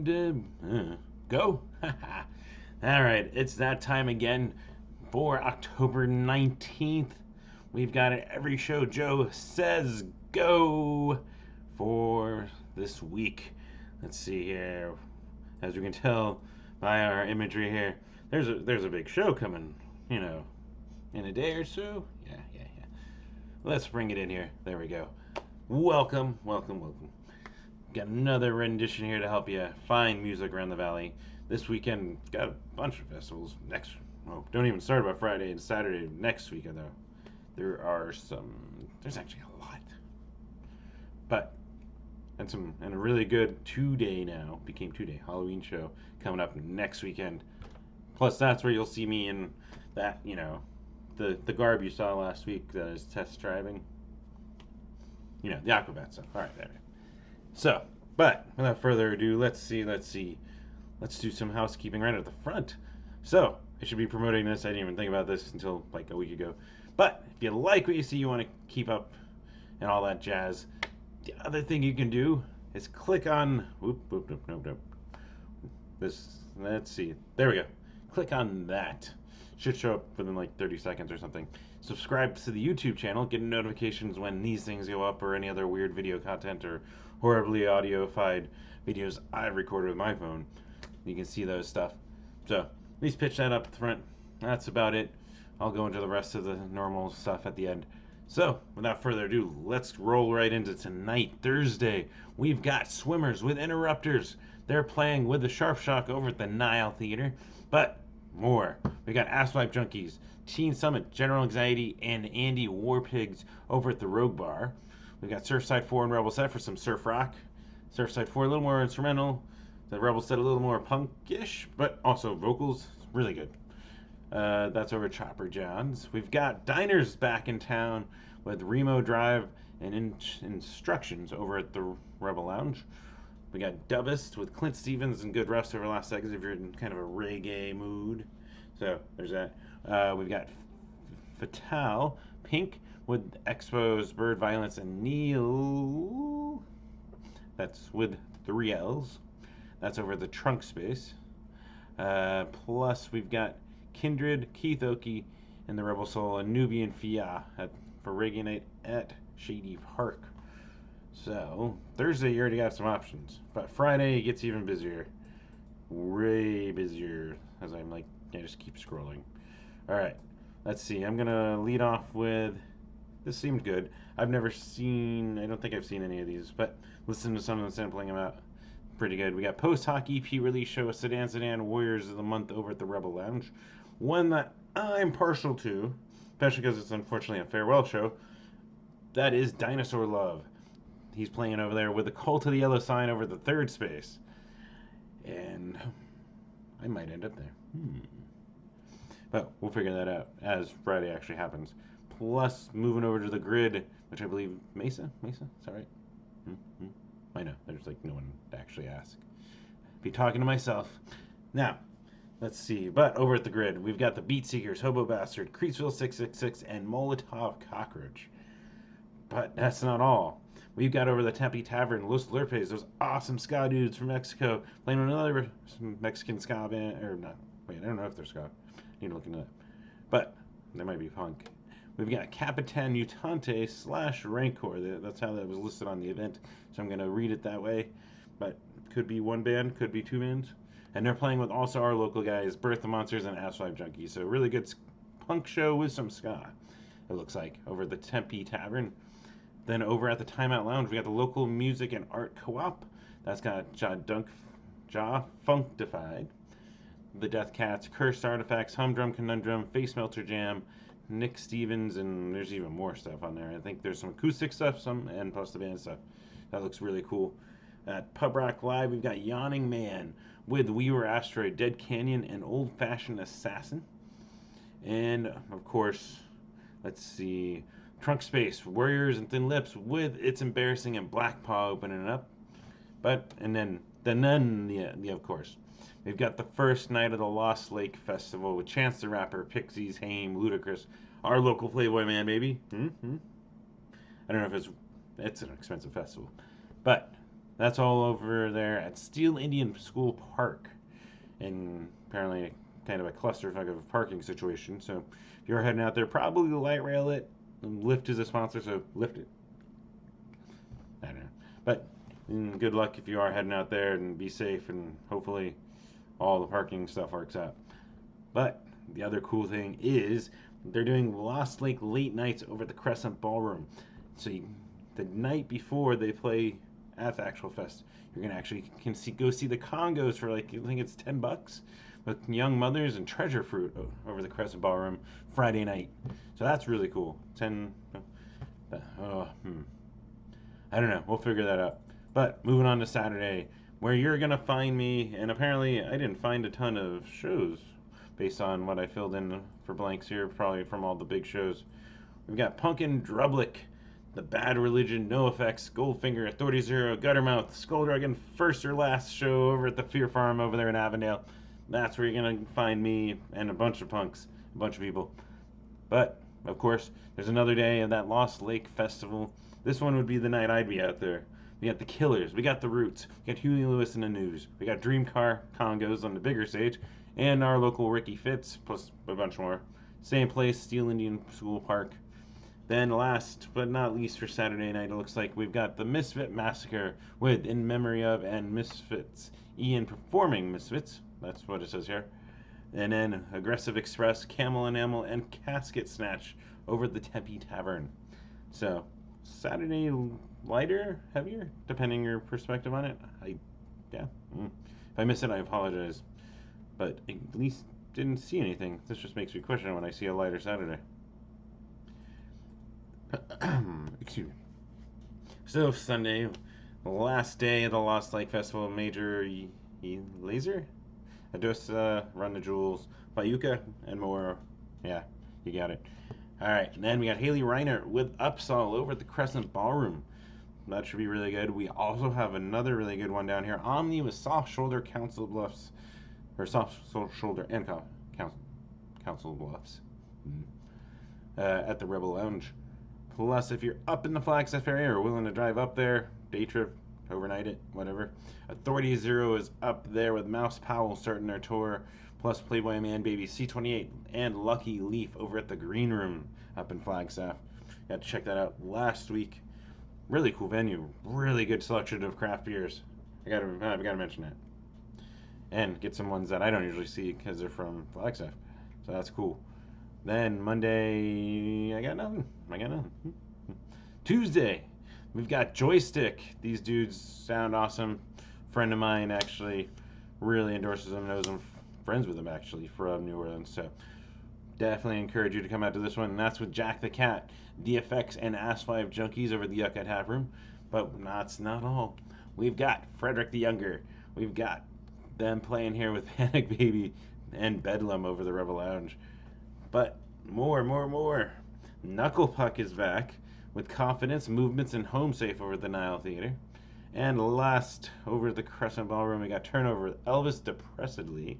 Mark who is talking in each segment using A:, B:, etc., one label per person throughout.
A: to go. All right, it's that time again for October 19th. We've got it every show Joe says go for this week. Let's see here. As we can tell by our imagery here, there's a big show coming, in a day or so. Yeah. Let's bring it in here. There we go. Welcome. Got another rendition here to help you find music around the valley. This weekend, got a bunch of festivals. Don't even start about Friday and Saturday next weekend, though. There's actually a lot. But, and a really good 2-day now, became 2-day Halloween show coming up next weekend. Plus, that's where you'll see me in that, the garb you saw last week that is test driving. The Aquabat stuff. All right, there. So, but without further ado, let's do some housekeeping right at the front. So, I should be promoting this. I didn't even think about this until like a week ago. But if you like what you see, you want to keep up and all that jazz, the other thing you can do is click on this. Let's see. There we go. Click on that. Should show up within like 30 seconds or something. Subscribe to the YouTube channel, get notifications when these things go up or any other weird video content or horribly audiophied videos I've recorded with my phone. You can see those stuff. So, at least pitch that up at the front. That's about it. I'll go into the rest of the normal stuff at the end. So, without further ado, let's roll right into tonight, Thursday. We've got Swimmers with Interrupters. They're playing with the Sharp Shock over at the Nile Theater. But more. We got Asswipe Junkies, Teen Summit, General Anxiety, and Andy Warpigs over at the Rogue Bar. We've got Surfside 4 and Rebel Set for some surf rock. Surfside 4 a little more instrumental. The Rebel Set a little more punkish, but also vocals. Really good. That's over at Chopper John's. We've got Diners back in town with Remo Drive and Instructions over at the Rebel Lounge. We got Dubbist with Clint Stevens and Good Rest over Last Seconds if you're in kind of a reggae mood. So there's that. We've got Fatale Pink with Expos, Bird Violence, and Neil. That's with 3 L's. That's over the Trunk Space. Plus we've got Kindred, Keith Oki, and the Rebel Soul, and Nubian Fia for Reggae Night at Shady Park. So, Thursday you already got some options. But Friday it gets even busier. Way busier. As I'm like, I just keep scrolling. Alright, let's see. I'm going to lead off with... This seemed good. I don't think I've seen any of these, but listen to some of them sampling about. Pretty good. We got post-hoc EP release show, Sedan Warriors of the Month over at the Rebel Lounge. One that I'm partial to, especially because it's unfortunately a farewell show. That is Dinosaur Love. He's playing over there with the Cult of the Yellow Sign over the Third Space. And I might end up there. But we'll figure that out as Friday actually happens. Plus, moving over to the Grid, which I believe Mesa? Is that right? I know, there's like no one to actually ask. Be talking to myself. Now, let's see. But over at the Grid, we've got the Beat Seekers, Hobo Bastard, Creeksville 666, and Molotov Cockroach. But that's not all. We've got over the Tempe Tavern, Los Lurpes, those awesome ska dudes from Mexico, playing with another Mexican ska band, or not. Wait, I don't know if they're ska. I need to look into that. But they might be punk. We've got Capitan Mutante / Rancor. That's how that was listed on the event. So I'm going to read it that way. But could be one band, could be 2 bands. And they're playing with also our local guys, Birth of Monsters and Asswipe Junkies. So really good punk show with some ska, it looks like, over at the Tempe Tavern. Then over at the Timeout Lounge, we got the Local Music and Art Co-op. That's got Ja Functified, the Death Cats, Cursed Artifacts, Humdrum Conundrum, Face Melter Jam, Nick Stevens, and there's even more stuff on there. I think there's some acoustic stuff, and plus the band stuff. That looks really cool. At Pub Rock Live, we've got Yawning Man with We Were Asteroid, Dead Canyon, and Old Fashioned Assassin. And, of course, let's see, Trunk Space, Warriors and Thin Lips with It's Embarrassing and Black Paw opening it up. And then the Nun, of course. We've got the first night of the Lost Lake Festival with Chance the Rapper, Pixies, Haim, Ludacris, our local Playboy man, baby. I don't know if it's an expensive festival. But That's all over there at Steel Indian School Park. And apparently kind of a clusterfuck of a parking situation. So if you're heading out there, probably light rail it. Lyft is a sponsor, so Lyft it. I don't know. But good luck if you are heading out there, and be safe, and hopefully all the parking stuff works out. But the other cool thing is they're doing Lost Lake late nights over at the Crescent Ballroom. So the night before they play at the actual fest, you're gonna actually go see the Congos for like, I think it's $10 with Young Mothers and Treasure Fruit over the Crescent Ballroom Friday night. So that's really cool. I don't know. We'll figure that out. But moving on to Saturday, where you're gonna find me, and apparently I didn't find a ton of shows based on what I filled in for blanks here, probably from all the big shows. We've got Punkin Drublick, The Bad Religion, NoFX, Goldfinger, Authority Zero, Guttermouth, Skulldragon, First or Last show over at the Fear Farm over there in Avondale. That's where you're going to find me and a bunch of punks, a bunch of people. But, of course, there's another day of that Lost Lake Festival. This one would be the night I'd be out there. We got the Killers, we got the Roots, we got Huey Lewis and the News, we got Dream Car Congos on the bigger stage, and our local Ricky Fitz, plus a bunch more. Same place, Steel Indian School Park. Then last but not least for Saturday night, it looks like we've got the Misfit Massacre with In Memory of and Misfits. Ian performing Misfits, that's what it says here. And then Aggressive Express, Camel Enamel, and Casket Snatch over at the Tempe Tavern. So, Saturday lighter, heavier, depending your perspective on it. If I miss it, I apologize. But at least didn't see anything. This just makes me question when I see a lighter Saturday. Excuse me. So Sunday, last day of the Lost Lake Festival, Major Lazer, Adosa, Run the Jewels, Bayuka, and more. Yeah, you got it. Alright, and then we got Haley Reiner with Upsall over at the Crescent Ballroom. That should be really good. We also have another really good one down here. Omni with Soft Shoulder Council Bluffs. Or Soft Shoulder and Council Bluffs. At the Rebel Lounge. Plus, if you're up in the Flagstaff area or willing to drive up there, day trip, overnight it, whatever, Authority Zero is up there with Mouse Powell starting their tour, plus Playboy Man Baby, C28, and Lucky Leaf over at the Green Room up in Flagstaff. Got to check that out last week. Really cool venue, really good selection of craft beers. I gotta mention that. And get some ones that I don't usually see because they're from Flagstaff. So that's cool. Then Monday, I got nothing. Tuesday, we've got Joystick. These dudes sound awesome. Friend of mine actually really endorses them, knows them, friends with them actually from New Orleans. So definitely encourage you to come out to this one. And that's with Jack the Cat, DFX, and Ass 5 Junkies over the Yucca Tap Room. But that's not all. We've got Frederick the Younger. We've got them playing here with Panic Baby and Bedlam over the Rebel Lounge. But more. Knuckle Puck is back with Confidence, Movements, and Home Safe over at the Nile Theater. And last, over at the Crescent Ballroom, we got Turnover with Elvis Depressedly,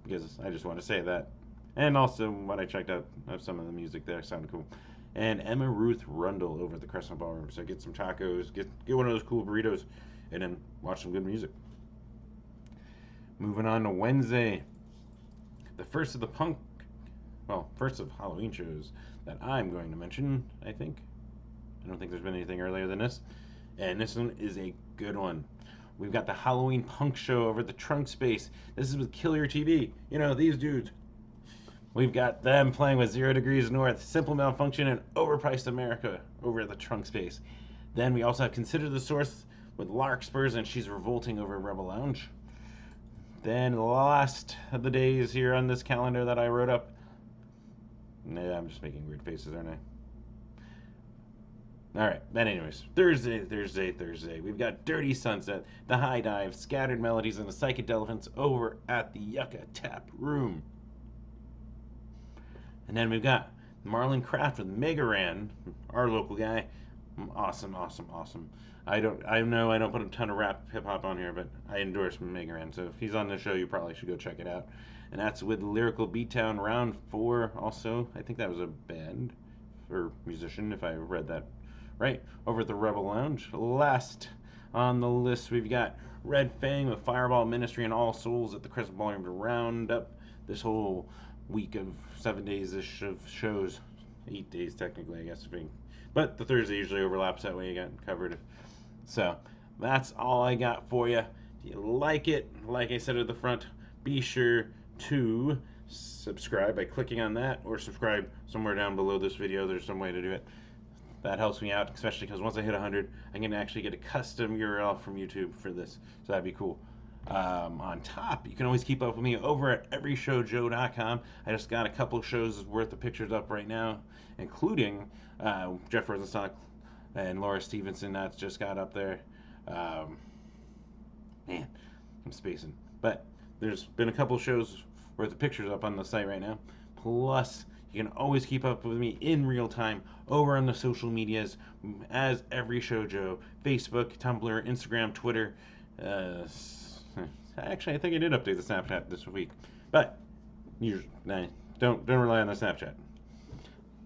A: because I just want to say that. And also, what I checked out of some of the music there sounded cool. And Emma Ruth Rundle over at the Crescent Ballroom. So get some tacos, get one of those cool burritos, and then watch some good music. Moving on to Wednesday, the first of Halloween shows that I'm going to mention, I think. I don't think there's been anything earlier than this. And this one is a good one. We've got the Halloween Punk Show over at the Trunk Space. This is with Kill Your TV. You know, these dudes. We've got them playing with 0 Degrees North, Simple Malfunction, and Overpriced America over at the Trunk Space. Then we also have Consider the Source with Larkspurs, and She's Revolting over at Rebel Lounge. Then the last of the days here on this calendar that I wrote up. Yeah, I'm just making weird faces, aren't I? Alright, then anyways, Thursday. We've got Dirty Sunset, The High Dive, Scattered Melodies, and the Psychedelephants over at the Yucca Tap Room. And then we've got Marlon Craft with Megaran, our local guy. Awesome. I know I don't put a ton of rap hip hop on here, but I endorse Megaran, so if he's on the show, you probably should go check it out. And that's with Lyrical Beatdown Round 4 also. I think that was a band or musician, if I read that right, over at the Rebel Lounge. Last On the list, we've got Red Fang with Fireball Ministry and All Souls at the Crescent Ballroom Roundup. This whole week of 7 days-ish of shows. 8 days, technically, I guess. But the Thursday usually overlaps, that way you got covered. So, that's all I got for you. If you like it, like I said at the front, be sure to subscribe by clicking on that, or subscribe somewhere down below this video. There's some way to do it. That helps me out, especially because once I hit 100, I'm going to actually get a custom URL from YouTube for this, so that'd be cool. On top, you can always keep up with me over at everyshowjoe.com. I just got a couple shows worth of pictures up right now, including Jeff Rosenstock and Laura Stevenson. That's just got up there. Man, I'm spacing. But there's been a couple shows worth of pictures up on the site right now. Plus, you can always keep up with me in real time over on the social medias as Every Show Joe. Facebook, Tumblr, Instagram, Twitter. Actually, I think I did update the Snapchat this week. But don't rely on the Snapchat.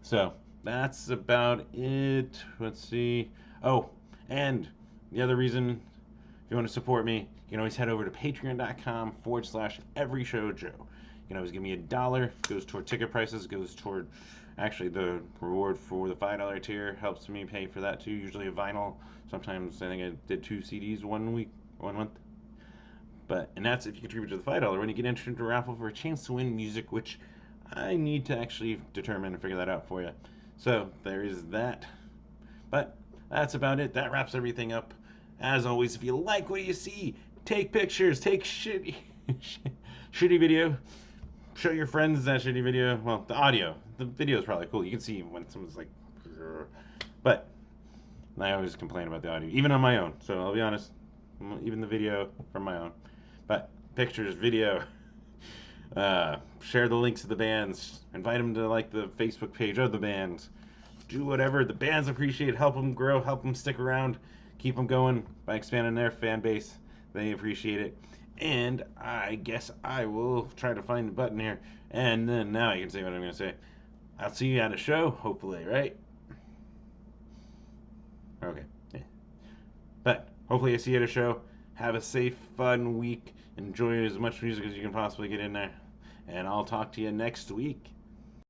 A: So, that's about it. Let's see. Oh, and the other reason, if you want to support me, you can always head over to patreon.com/everyshowjoe. You can always give me $1. Goes toward ticket prices. Goes toward, actually, the reward for the $5 tier helps me pay for that too. Usually a vinyl. Sometimes I think I did 2 CDs one month. And that's if you contribute to the $5 when you get entered into a raffle for a chance to win music, which I need to actually determine and figure that out for you. So there is that. But that's about it. That wraps everything up. As always, if you like what you see, take pictures, take shitty video. Show your friends that shitty video. Well, the audio. The video is probably cool. You can see when someone's like... But I always complain about the audio, even on my own. So I'll be honest, even the video from my own. But pictures, video, share the links to the bands, invite them to like the Facebook page of the bands. Do whatever the bands appreciate. Help them grow, help them stick around, keep them going by expanding their fan base. They appreciate it. And I guess I will try to find the button here. And then now I can say what I'm going to say. I'll see you at a show, hopefully, right? Okay. Yeah. But hopefully I see you at a show. Have a safe, fun week. Enjoy as much music as you can possibly get in there. And I'll talk to you next week.